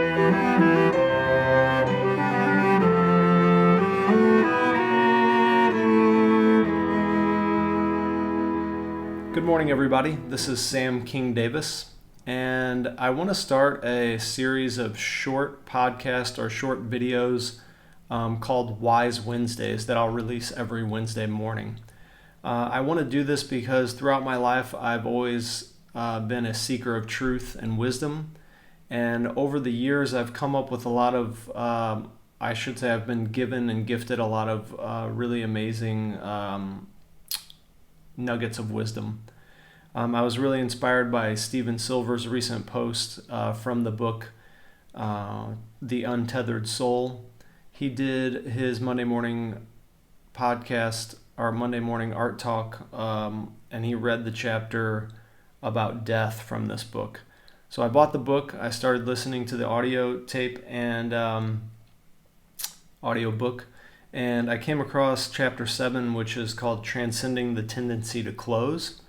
Good morning, everybody. This is Sam King Davis, and I want to start a series of short podcasts or short videos called Wise Wednesdays that I'll release every Wednesday morning. I want to do this because throughout my life I've always been a seeker of truth and wisdom, and over the years I've come up with a lot of, I've been given and gifted a lot of really amazing nuggets of wisdom. I was really inspired by Stephen Silver's recent post from the book The Untethered Soul. He did his Monday morning podcast, or Monday morning art talk, and he read the chapter about death from this book. So I bought the book, I started listening to the audio tape and audio book, and I came across chapter 7, which is called Transcending the Tendency to Close,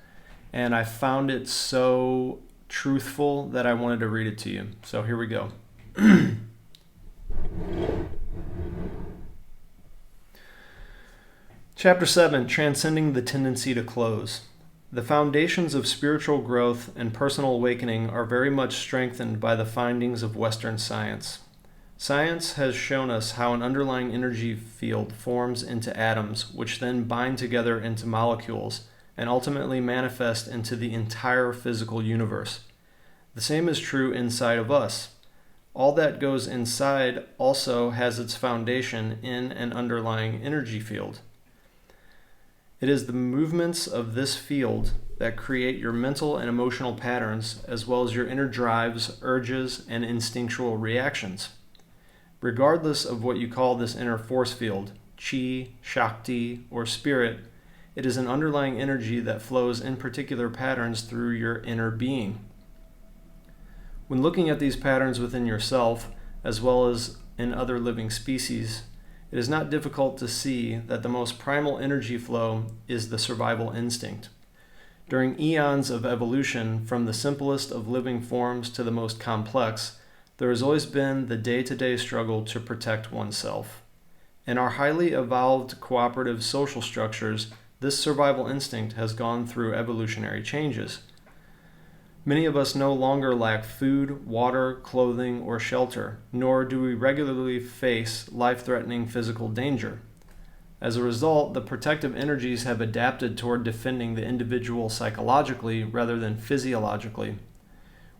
and I found it so truthful that I wanted to read it to you. So here we go. Chapter 7, Transcending the Tendency to Close. The foundations of spiritual growth and personal awakening are very much strengthened by the findings of Western science. Science has shown us how an underlying energy field forms into atoms, which then bind together into molecules and ultimately manifest into the entire physical universe. The same is true inside of us. All that goes inside also has its foundation in an underlying energy field. It is the movements of this field that create your mental and emotional patterns, as well as your inner drives, urges, and instinctual reactions. Regardless of what you call this inner force field, chi, shakti, or spirit, it is an underlying energy that flows in particular patterns through your inner being. When looking at these patterns within yourself, as well as in other living species, it is not difficult to see that the most primal energy flow is the survival instinct. During eons of evolution, from the simplest of living forms to the most complex, there has always been the day-to-day struggle to protect oneself. In our highly evolved cooperative social structures, this survival instinct has gone through evolutionary changes. Many of us no longer lack food, water, clothing, or shelter, nor do we regularly face life-threatening physical danger. As a result, the protective energies have adapted toward defending the individual psychologically rather than physiologically.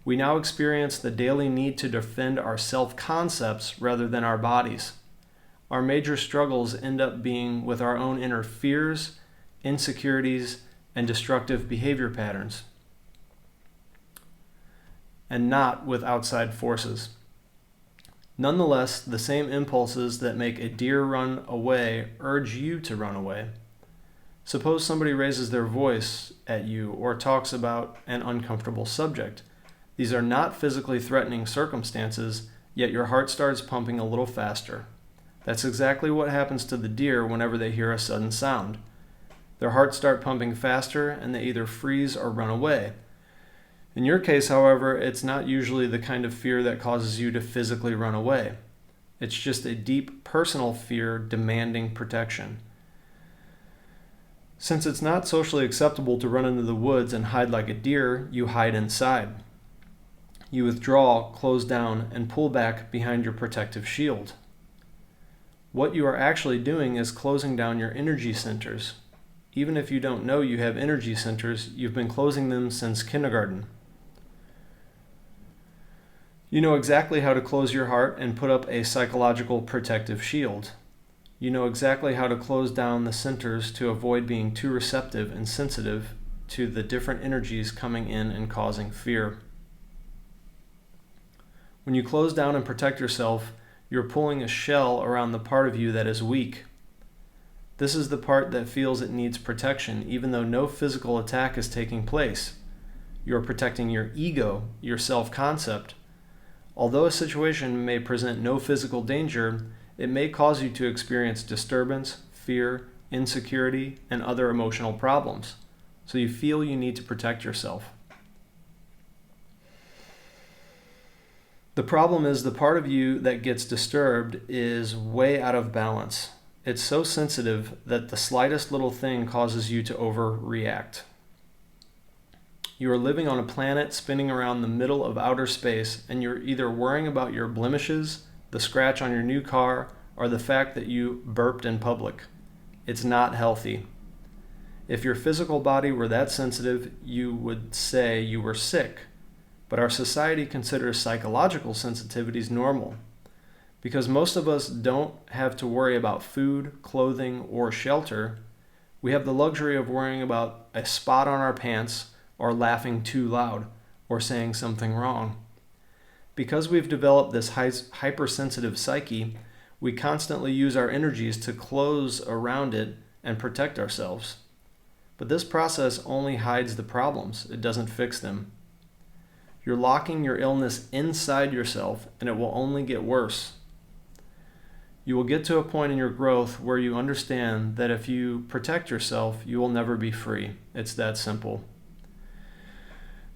We now experience the daily need to defend our self-concepts rather than our bodies. Our major struggles end up being with our own inner fears, insecurities, and destructive behavior patterns, and not with outside forces. Nonetheless, the same impulses that make a deer run away urge you to run away. Suppose somebody raises their voice at you or talks about an uncomfortable subject. These are not physically threatening circumstances, yet your heart starts pumping a little faster. That's exactly what happens to the deer whenever they hear a sudden sound. Their hearts start pumping faster and they either freeze or run away. In your case, however, it's not usually the kind of fear that causes you to physically run away. It's just a deep personal fear demanding protection. Since it's not socially acceptable to run into the woods and hide like a deer, you hide inside. You withdraw, close down, and pull back behind your protective shield. What you are actually doing is closing down your energy centers. Even if you don't know you have energy centers, you've been closing them since kindergarten. You know exactly how to close your heart and put up a psychological protective shield. You know exactly how to close down the centers to avoid being too receptive and sensitive to the different energies coming in and causing fear. When you close down and protect yourself, you're pulling a shell around the part of you that is weak. This is the part that feels it needs protection, even though no physical attack is taking place. You're protecting your ego, your self-concept. Although a situation may present no physical danger, it may cause you to experience disturbance, fear, insecurity, and other emotional problems. So you feel you need to protect yourself. The problem is the part of you that gets disturbed is way out of balance. It's so sensitive that the slightest little thing causes you to overreact. You are living on a planet spinning around the middle of outer space, and you're either worrying about your blemishes, the scratch on your new car, or the fact that you burped in public. It's not healthy. If your physical body were that sensitive, you would say you were sick. But our society considers psychological sensitivities normal. Because most of us don't have to worry about food, clothing, or shelter, we have the luxury of worrying about a spot on our pants, or laughing too loud, or saying something wrong. Because we've developed this hypersensitive psyche, we constantly use our energies to close around it and protect ourselves. But this process only hides the problems. It doesn't fix them. You're locking your illness inside yourself, and it will only get worse. You will get to a point in your growth where you understand that if you protect yourself, you will never be free. It's that simple.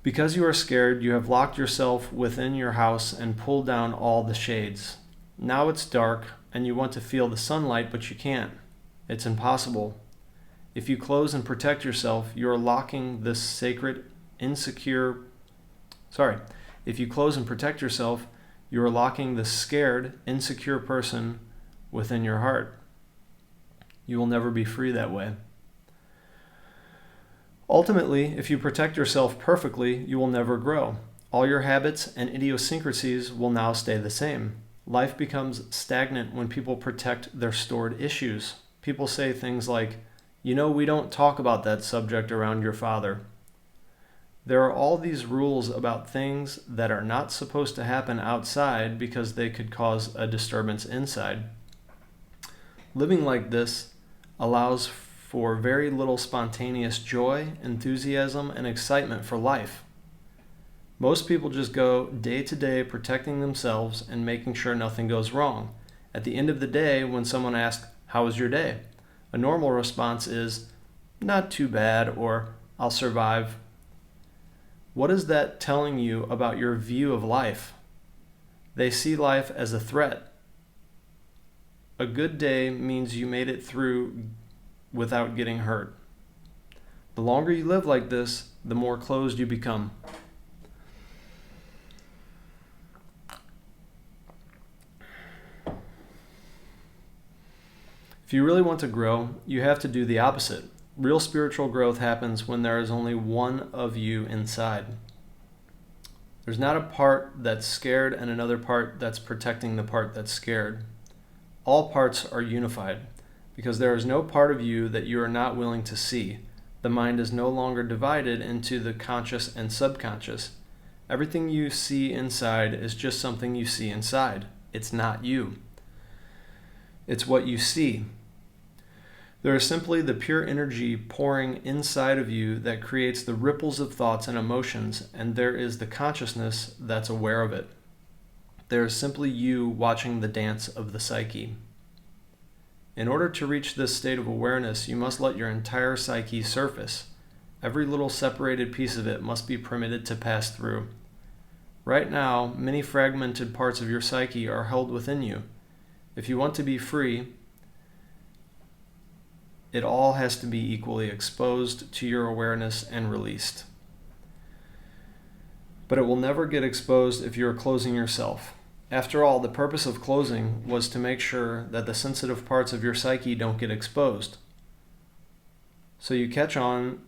Because you are scared, you have locked yourself within your house and pulled down all the shades. Now it's dark, and you want to feel the sunlight, but you can't. It's impossible. If you close and protect yourself, you are locking this sacred, If you close and protect yourself, you are locking the scared, insecure person within your heart. You will never be free that way. Ultimately, if you protect yourself perfectly, you will never grow. All your habits and idiosyncrasies will now stay the same. Life becomes stagnant when people protect their stored issues. People say things like, we don't talk about that subject around your father. There are all these rules about things that are not supposed to happen outside because they could cause a disturbance inside. Living like this allows for very little spontaneous joy, enthusiasm, and excitement for life. Most people just go day to day protecting themselves and making sure nothing goes wrong. At the end of the day, when someone asks, "How was your day?" a normal response is, "Not too bad," or "I'll survive." What is that telling you about your view of life? They see life as a threat. A good day means you made it through without getting hurt. The longer you live like this, the more closed you become. If you really want to grow, you have to do the opposite. Real spiritual growth happens when there is only one of you inside. There's not a part that's scared and another part that's protecting the part that's scared. All parts are unified because there is no part of you that you are not willing to see. The mind is no longer divided into the conscious and subconscious. Everything you see inside is just something you see inside. It's not you. It's what you see. There is simply the pure energy pouring inside of you that creates the ripples of thoughts and emotions, and there is the consciousness that's aware of it. There is simply you watching the dance of the psyche. In order to reach this state of awareness, you must let your entire psyche surface. Every little separated piece of it must be permitted to pass through. Right now, many fragmented parts of your psyche are held within you. If you want to be free, it all has to be equally exposed to your awareness and released. But it will never get exposed if you are closing yourself. After all, the purpose of closing was to make sure that the sensitive parts of your psyche don't get exposed. So you catch on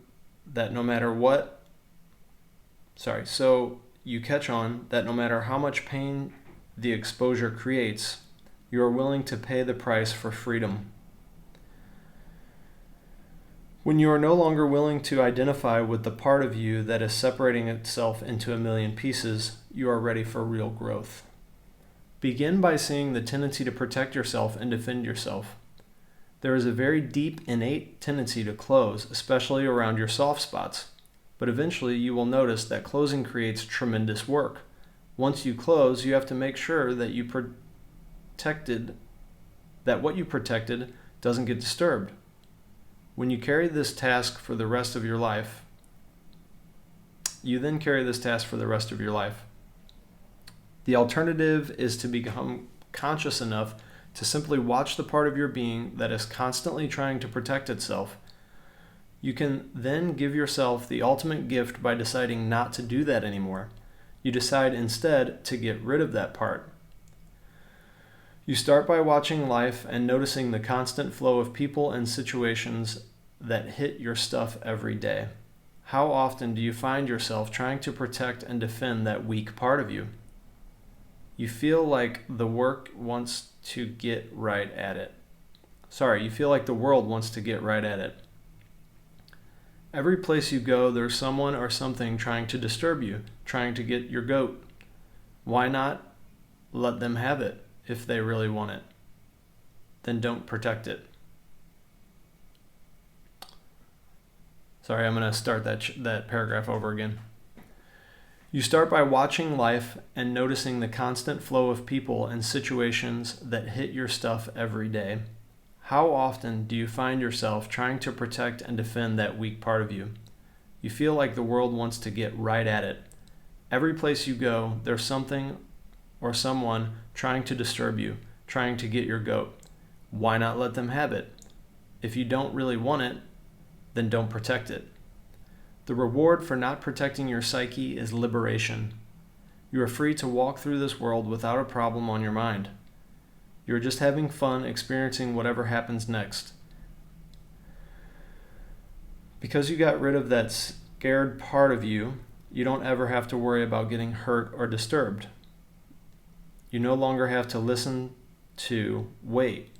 that no matter how much pain the exposure creates, you are willing to pay the price for freedom. When you are no longer willing to identify with the part of you that is separating itself into a million pieces, you are ready for real growth. Begin by seeing the tendency to protect yourself and defend yourself. There is a very deep, innate tendency to close, especially around your soft spots. But eventually you will notice that closing creates tremendous work. Once you close, you have to make sure that what you protected doesn't get disturbed. When you carry this task for the rest of your life, The The alternative is to become conscious enough to simply watch the part of your being that is constantly trying to protect itself. You can then give yourself the ultimate gift by deciding not to do that anymore. You decide instead to get rid of that part. You start by watching life and noticing the constant flow of people and situations that hit your stuff every day. How often do you find yourself trying to protect and defend that weak part of you? You feel like the world wants to get right at it. Every place you go, there's someone or something trying to disturb you, trying to get your goat. Why not let them have it if they really want it? Then don't protect it. Sorry, I'm going to start that paragraph over again. You start by watching life and noticing the constant flow of people and situations that hit your stuff every day. How often do you find yourself trying to protect and defend that weak part of you? You feel like the world wants to get right at it. Every place you go, there's something or someone trying to disturb you, trying to get your goat. Why not let them have it? If you don't really want it, then don't protect it. The reward for not protecting your psyche is liberation. You are free to walk through this world without a problem on your mind. You're just having fun experiencing whatever happens next. Because you got rid of that scared part of you, you don't ever have to worry about getting hurt or disturbed. You no longer have to listen to, wait,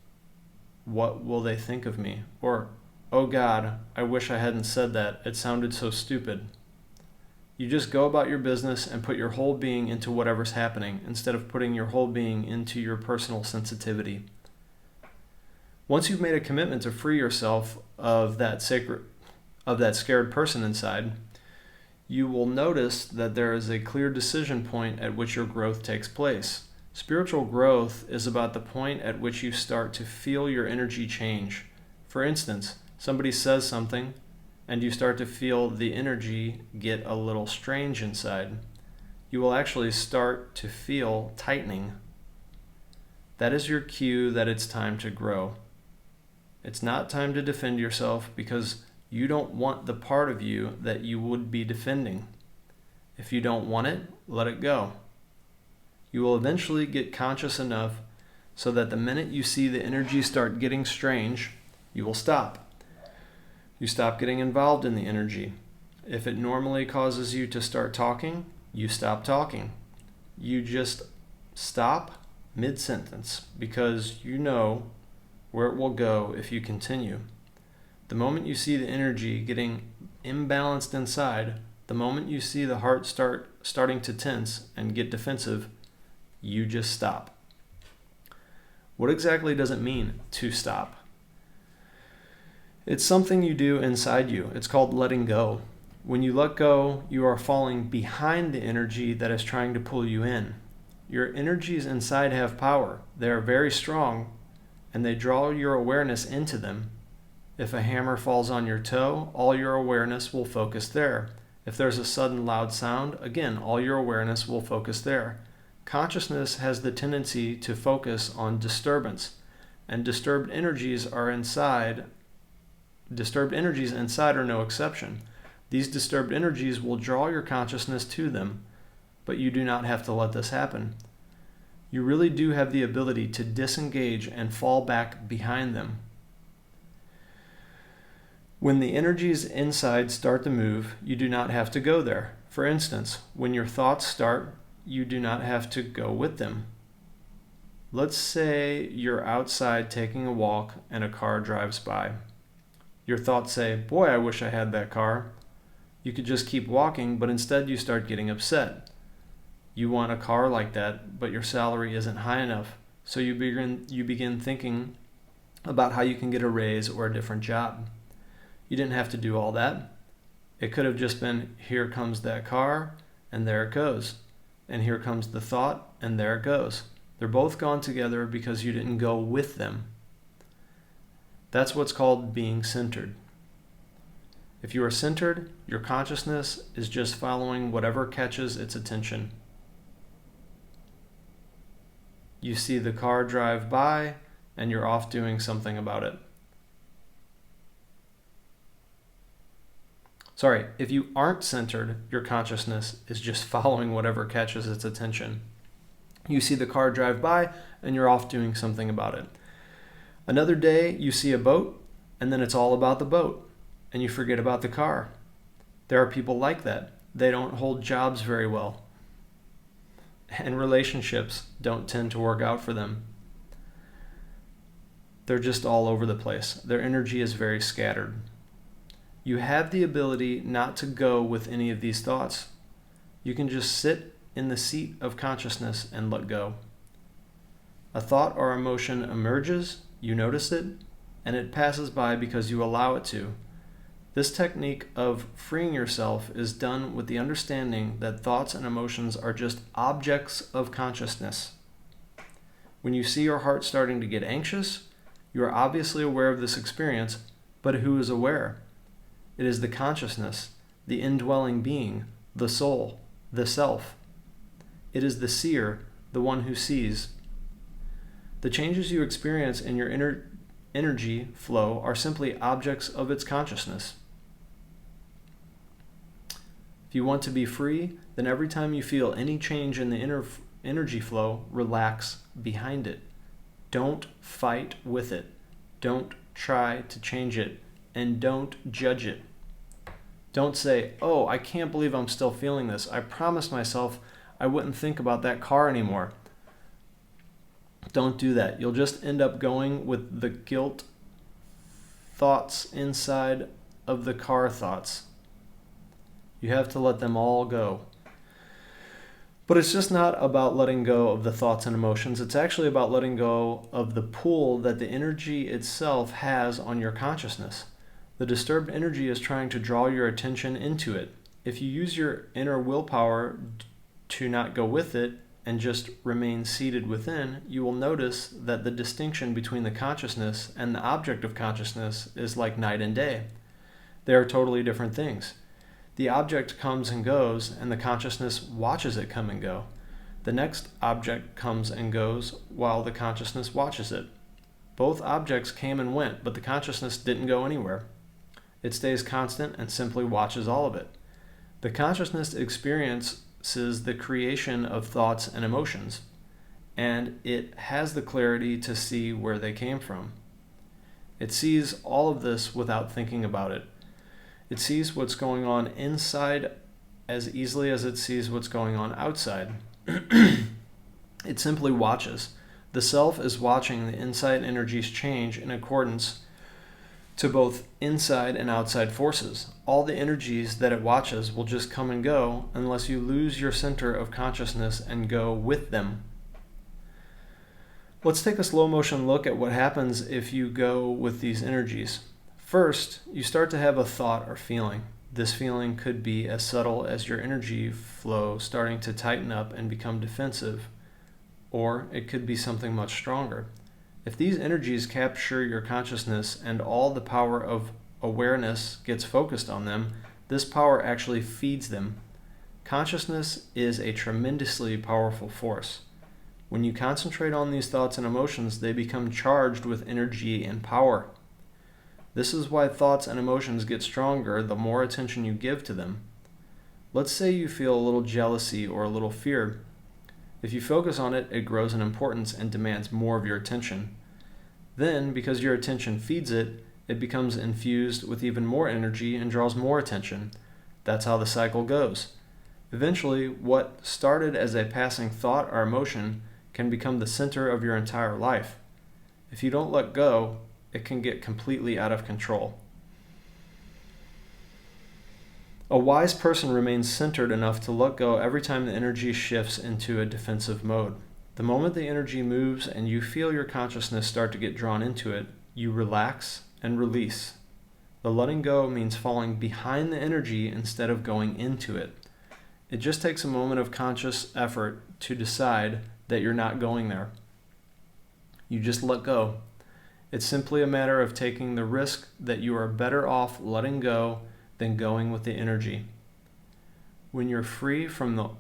what will they think of me? Or, oh God, I wish I hadn't said that. It sounded so stupid. You just go about your business and put your whole being into whatever's happening instead of putting your whole being into your personal sensitivity. Once you've made a commitment to free yourself of that scared person inside, you will notice that there is a clear decision point at which your growth takes place. Spiritual growth is about the point at which you start to feel your energy change. For instance, somebody says something, and you start to feel the energy get a little strange inside. You will actually start to feel tightening. That is your cue that it's time to grow. It's not time to defend yourself because you don't want the part of you that you would be defending. If you don't want it, let it go. You will eventually get conscious enough so that the minute you see the energy start getting strange, you will stop. You stop getting involved in the energy. If it normally causes you to start talking, you stop talking. You just stop mid-sentence because you know where it will go if you continue. The moment you see the energy getting imbalanced inside, the moment you see the heart starting to tense and get defensive, you just stop. What exactly does it mean to stop? It's something you do inside you. It's called letting go. When you let go, you are falling behind the energy that is trying to pull you in. Your energies inside have power. They are very strong, and they draw your awareness into them. If a hammer falls on your toe, all your awareness will focus there. If there's a sudden loud sound, again, all your awareness will focus there. Consciousness has the tendency to focus on disturbance, and disturbed energies inside are no exception. These disturbed energies will draw your consciousness to them, but you do not have to let this happen. You really do have the ability to disengage and fall back behind them. When the energies inside start to move, you do not have to go there. For instance, when your thoughts start, you do not have to go with them. Let's say you're outside taking a walk and a car drives by. Your thoughts say, boy, I wish I had that car. You could just keep walking, but instead you start getting upset. You want a car like that, but your salary isn't high enough. So you begin thinking about how you can get a raise or a different job. You didn't have to do all that. It could have just been, here comes that car, and there it goes. And here comes the thought, and there it goes. They're both gone together because you didn't go with them. That's what's called being centered. If you are centered, your consciousness is just following whatever catches its attention. you see the car drive by, and you're off doing something about it. Sorry, if you aren't centered, your consciousness is just following whatever catches its attention. You see the car drive by, and you're off doing something about it. Another day, you see a boat, and then it's all about the boat, and you forget about the car. There are people like that. They don't hold jobs very well, and relationships don't tend to work out for them. They're just all over the place. Their energy is very scattered. You have the ability not to go with any of these thoughts. You can just sit in the seat of consciousness and let go. A thought or emotion emerges, you notice it, and it passes by because you allow it to. This technique of freeing yourself is done with the understanding that thoughts and emotions are just objects of consciousness. When you see your heart starting to get anxious, you are obviously aware of this experience, but who is aware? It is the consciousness, the indwelling being, the soul, the self. It is the seer, the one who sees. The changes you experience in your energy flow are simply objects of its consciousness. If you want to be free, then every time you feel any change in the energy flow, relax behind it. Don't fight with it. Don't try to change it. And don't judge it. Don't say, oh, I can't believe I'm still feeling this. I promised myself I wouldn't think about that car anymore. Don't do that. You'll just end up going with the guilt thoughts inside of the car thoughts. You have to let them all go. But it's just not about letting go of the thoughts and emotions. It's actually about letting go of the pull that the energy itself has on your consciousness. The disturbed energy is trying to draw your attention into it. If you use your inner willpower to not go with it and just remain seated within, you will notice that the distinction between the consciousness and the object of consciousness is like night and day. They are totally different things. The object comes and goes, and the consciousness watches it come and go. The next object comes and goes while the consciousness watches it. Both objects came and went, but the consciousness didn't go anywhere. It stays constant and simply watches all of it. The consciousness experiences the creation of thoughts and emotions, and it has the clarity to see where they came from. It sees all of this without thinking about it. It sees what's going on inside as easily as it sees what's going on outside. It simply watches. The self is watching the inside energies change in accordance to both inside and outside forces. All the energies that it watches will just come and go unless you lose your center of consciousness and go with them. Let's take a slow motion look at what happens if you go with these energies. First, you start to have a thought or feeling. This feeling could be as subtle as your energy flow starting to tighten up and become defensive, or it could be something much stronger. If these energies capture your consciousness and all the power of awareness gets focused on them, this power actually feeds them. Consciousness is a tremendously powerful force. When you concentrate on these thoughts and emotions, they become charged with energy and power. This is why thoughts and emotions get stronger the more attention you give to them. Let's say you feel a little jealousy or a little fear. If you focus on it, it grows in importance and demands more of your attention. Then, because your attention feeds it, it becomes infused with even more energy and draws more attention. That's how the cycle goes. Eventually, what started as a passing thought or emotion can become the center of your entire life. If you don't let go, it can get completely out of control. A wise person remains centered enough to let go every time the energy shifts into a defensive mode. The moment the energy moves and you feel your consciousness start to get drawn into it, you relax and release. The letting go means falling behind the energy instead of going into it. It just takes a moment of conscious effort to decide that you're not going there. You just let go. It's simply a matter of taking the risk that you are better off letting go than going with the energy. When you're free from the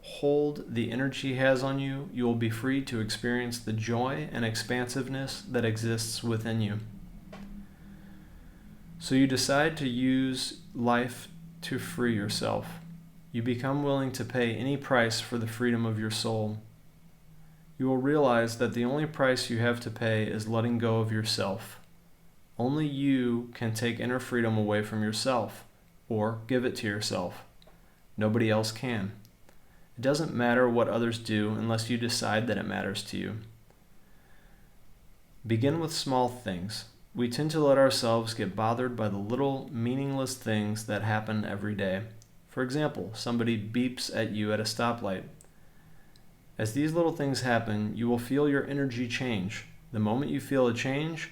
hold the energy he has on you, you will be free to experience the joy and expansiveness that exists within you. So you decide to use life to free yourself. You become willing to pay any price for the freedom of your soul. You will realize that the only price you have to pay is letting go of yourself. Only you can take inner freedom away from yourself, or give it to yourself. Nobody else can. It doesn't matter what others do unless you decide that it matters to you. Begin with small things. We tend to let ourselves get bothered by the little meaningless things that happen every day. For example, somebody beeps at you at a stoplight. As these little things happen, you will feel your energy change. The moment you feel a change,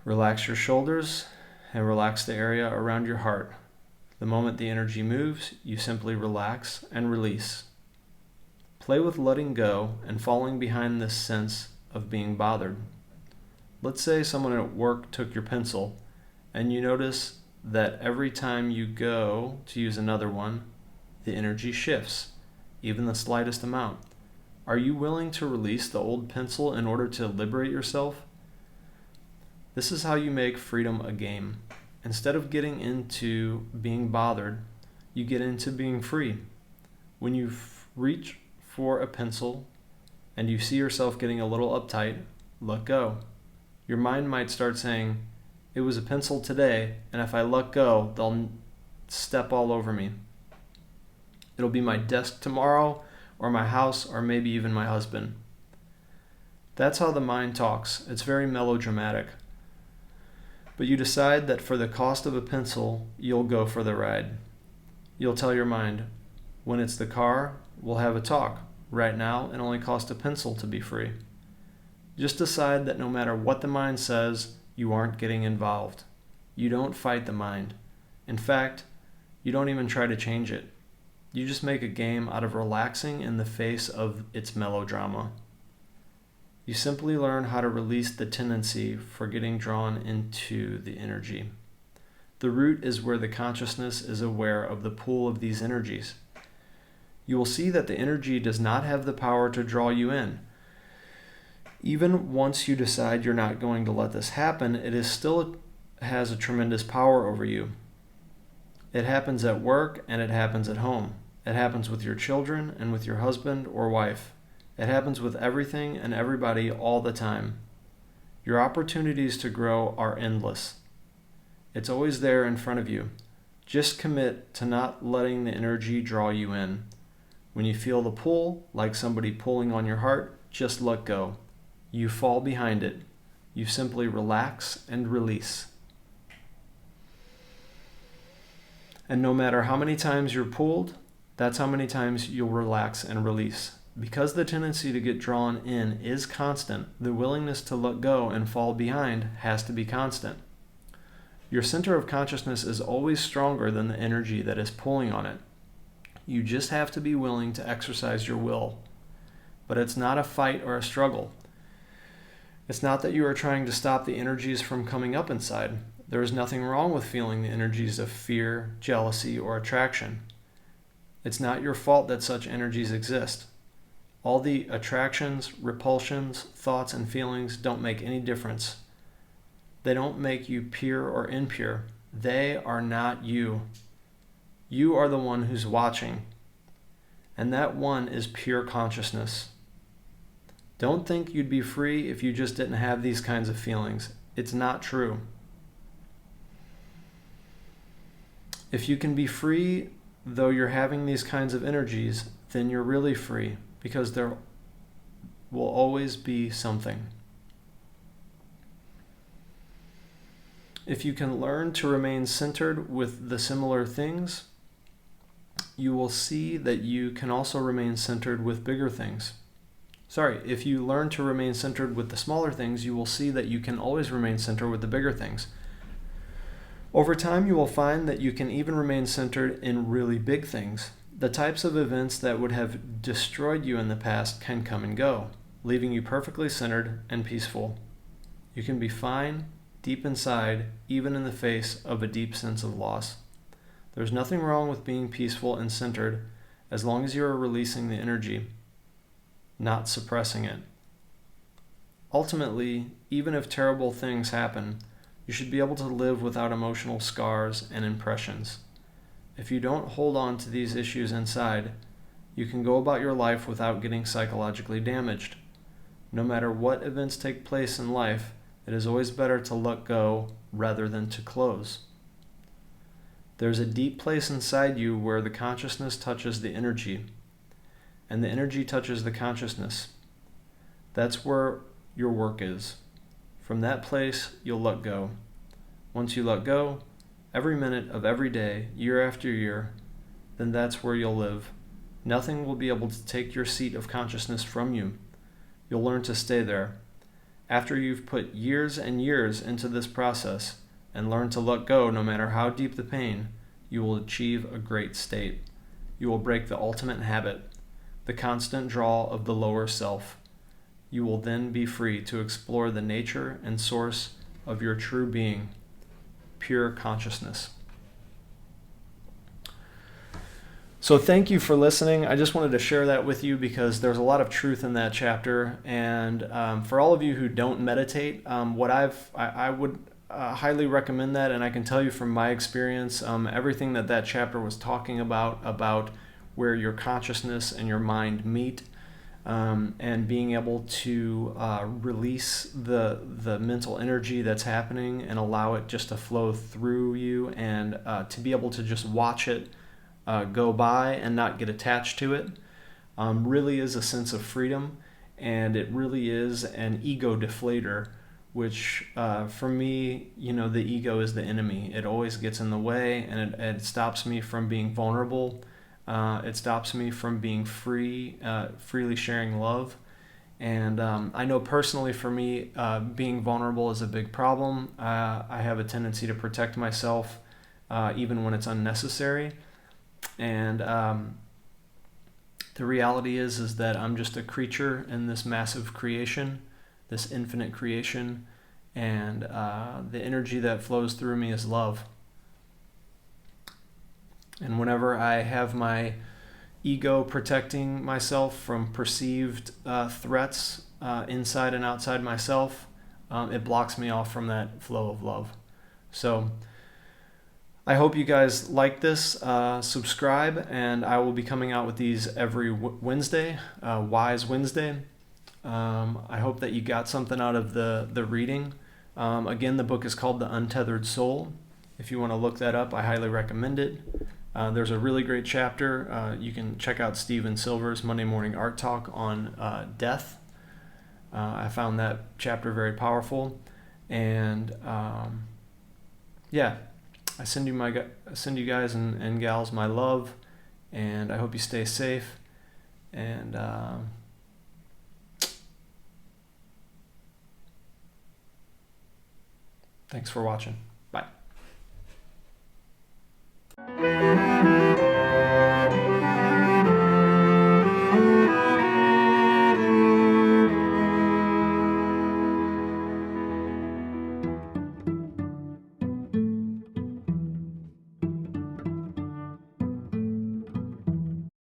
relax your shoulders and relax the area around your heart. The moment the energy moves, you simply relax and release. Play with letting go and falling behind this sense of being bothered. Let's say someone at work took your pencil, and you notice that every time you go to use another one, the energy shifts, even the slightest amount. Are you willing to release the old pencil in order to liberate yourself? This is how you make freedom a game. Instead of getting into being bothered, you get into being free. When you reach for a pencil and you see yourself getting a little uptight, let go. Your mind might start saying, it was a pencil today, and if I let go, they'll step all over me. It'll be my desk tomorrow, or my house, or maybe even my husband. That's how the mind talks. It's very melodramatic. But you decide that for the cost of a pencil, you'll go for the ride. You'll tell your mind, when it's the car, we'll have a talk. Right now, it only costs a pencil to be free. Just decide that no matter what the mind says, you aren't getting involved. You don't fight the mind. In fact, you don't even try to change it. You just make a game out of relaxing in the face of its melodrama. You simply learn how to release the tendency for getting drawn into the energy. The root is where the consciousness is aware of the pull of these energies. You will see that the energy does not have the power to draw you in. Even once you decide you're not going to let this happen, it still has a tremendous power over you. It happens at work and it happens at home. It happens with your children and with your husband or wife. It happens with everything and everybody all the time. Your opportunities to grow are endless. It's always there in front of you. Just commit to not letting the energy draw you in. When you feel the pull, like somebody pulling on your heart, just let go. You fall behind it. You simply relax and release. And no matter how many times you're pulled, that's how many times you'll relax and release. Because the tendency to get drawn in is constant, the willingness to let go and fall behind has to be constant. Your center of consciousness is always stronger than the energy that is pulling on it. You just have to be willing to exercise your will. But it's not a fight or a struggle. It's not that you are trying to stop the energies from coming up inside. There is nothing wrong with feeling the energies of fear, jealousy, or attraction. It's not your fault that such energies exist. All the attractions, repulsions, thoughts, and feelings don't make any difference. They don't make you pure or impure. They are not you. You are the one who's watching. And that one is pure consciousness. Don't think you'd be free if you just didn't have these kinds of feelings. It's not true. If you can be free, though you're having these kinds of energies, then you're really free, because there will always be something. If you can learn to remain centered with the similar things, you will see that you can also remain centered with bigger things. If you learn to remain centered with the smaller things, you will see that you can always remain centered with the bigger things. Over time, you will find that you can even remain centered in really big things. The types of events that would have destroyed you in the past can come and go, leaving you perfectly centered and peaceful. You can be fine, deep inside, even in the face of a deep sense of loss. There's nothing wrong with being peaceful and centered, as long as you are releasing the energy, not suppressing it. Ultimately, even if terrible things happen, you should be able to live without emotional scars and impressions. If you don't hold on to these issues inside, you can go about your life without getting psychologically damaged. No matter what events take place in life, it is always better to let go rather than to close. There's a deep place inside you where the consciousness touches the energy, and the energy touches the consciousness. That's where your work is. From that place, you'll let go. Once you let go, every minute of every day, year after year, then that's where you'll live. Nothing will be able to take your seat of consciousness from you. You'll learn to stay there. After you've put years and years into this process and learn to let go no matter how deep the pain, you will achieve a great state. You will break the ultimate habit, the constant draw of the lower self. You will then be free to explore the nature and source of your true being, pure consciousness. So thank you for listening. I just wanted to share that with you because there's a lot of truth in that chapter. And for all of you who don't meditate, I would highly recommend that. And I can tell you from my experience, everything that chapter was talking about where your consciousness and your mind meet, and being able to release the mental energy that's happening and allow it just to flow through you, and to be able to just watch it go by and not get attached to it, really is a sense of freedom, and it really is an ego deflator, which for me, the ego is the enemy. It always gets in the way, and it stops me from being vulnerable. It stops me from being free, freely sharing love. And I know personally for me, being vulnerable is a big problem. I have a tendency to protect myself, even when it's unnecessary. And the reality is that I'm just a creature in this massive creation, this infinite creation, and the energy that flows through me is love. And whenever I have my ego protecting myself from perceived threats inside and outside myself, it blocks me off from that flow of love. So I hope you guys like this. Subscribe, and I will be coming out with these every Wednesday, Wise Wednesday. I hope that you got something out of the reading. Again, the book is called The Untethered Soul. If you want to look that up, I highly recommend it. There's a really great chapter. You can check out Steven Silver's Monday Morning Art Talk on death. I found that chapter very powerful. And I send you guys and gals my love, and I hope you stay safe. And thanks for watching. Bye.